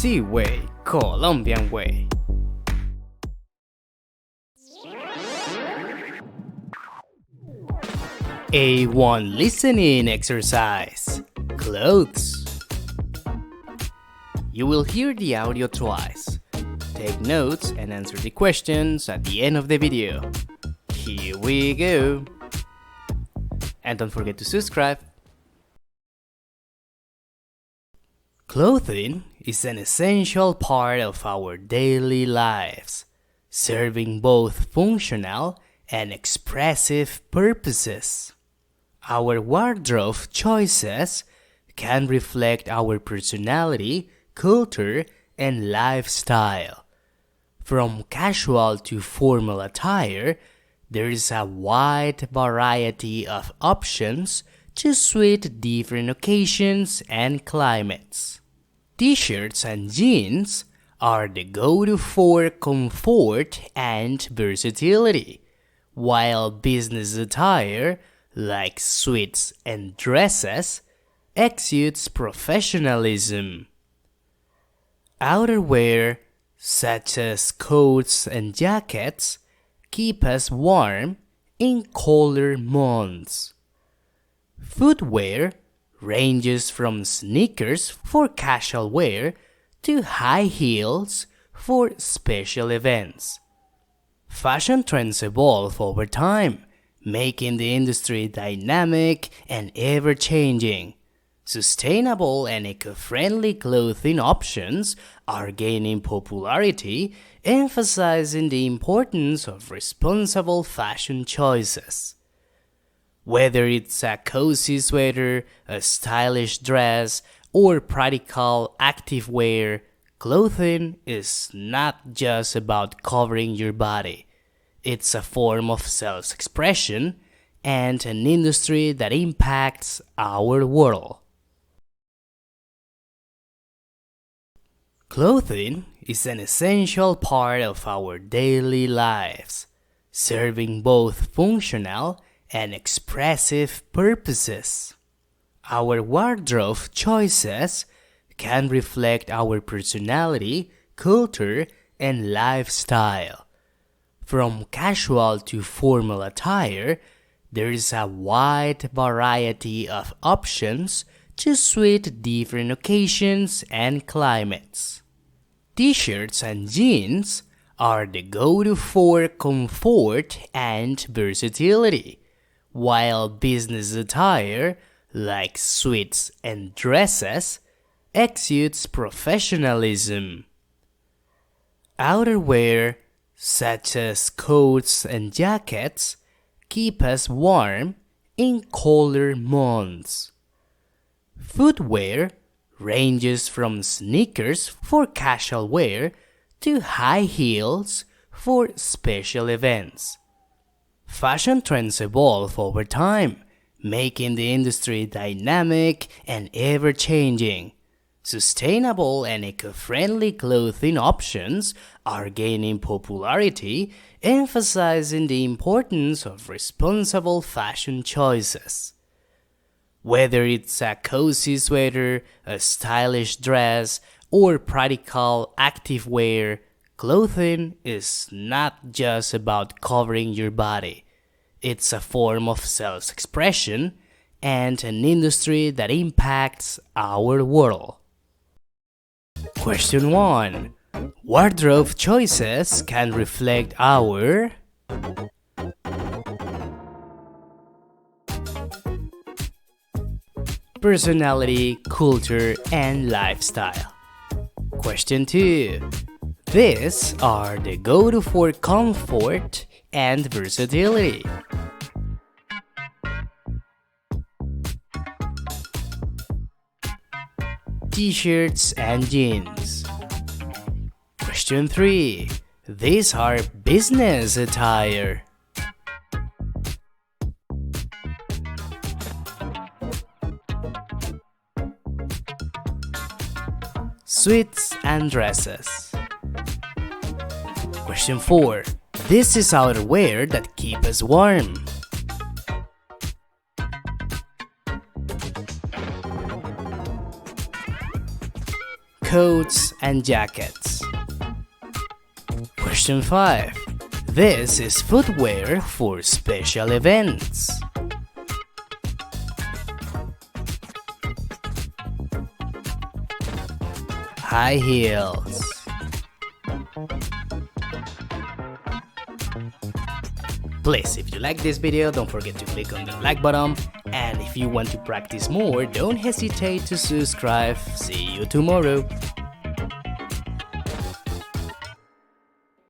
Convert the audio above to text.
C way, Colombian way. A1 listening exercise. Clothes. You will hear the audio twice. Take notes and answer the questions at the end of the video. Here we go. And don't forget to subscribe. Clothing is an essential part of our daily lives, serving both functional and expressive purposes. Our wardrobe choices can reflect our personality, culture, and lifestyle. From casual to formal attire, there is a wide variety of options to suit different occasions and climates. T-shirts and jeans are the go-to for comfort and versatility, while business attire, like suits and dresses, exudes professionalism. Outerwear, such as coats and jackets, keep us warm in colder months. Footwear ranges from sneakers for casual wear to high heels for special events. Fashion trends evolve over time, making the industry dynamic and ever-changing. Sustainable and eco-friendly clothing options are gaining popularity, emphasizing the importance of responsible fashion choices. Whether it's a cozy sweater, a stylish dress, or practical activewear, clothing is not just about covering your body. It's a form of self-expression and an industry that impacts our world. Clothing is an essential part of our daily lives, serving both functional and expressive purposes. Our wardrobe choices can reflect our personality, culture, and lifestyle. From casual to formal attire, there is a wide variety of options to suit different occasions and climates. T-shirts and jeans are the go-to for comfort and versatility, while business attire, like suits and dresses, exudes professionalism. Outerwear, such as coats and jackets, keep us warm in colder months. Footwear ranges from sneakers for casual wear to high heels for special events. Fashion trends evolve over time, making the industry dynamic and ever-changing. Sustainable and eco-friendly clothing options are gaining popularity, emphasizing the importance of responsible fashion choices. Whether it's a cozy sweater, a stylish dress, or practical activewear, clothing is not just about covering your body. It's a form of self-expression and an industry that impacts our world. Question 1. Wardrobe choices can reflect our personality, culture, and lifestyle. Question 2. These are the go-to for comfort and versatility. T-shirts and jeans. Question 3. These are business attire. Suits and dresses. Question 4. This is outerwear that keep us warm. coats and jackets. Question 5. This is footwear for special events. High heels. Please, if you like this video, don't forget to click on the like button, and if you want to practice more, don't hesitate to subscribe. See you tomorrow.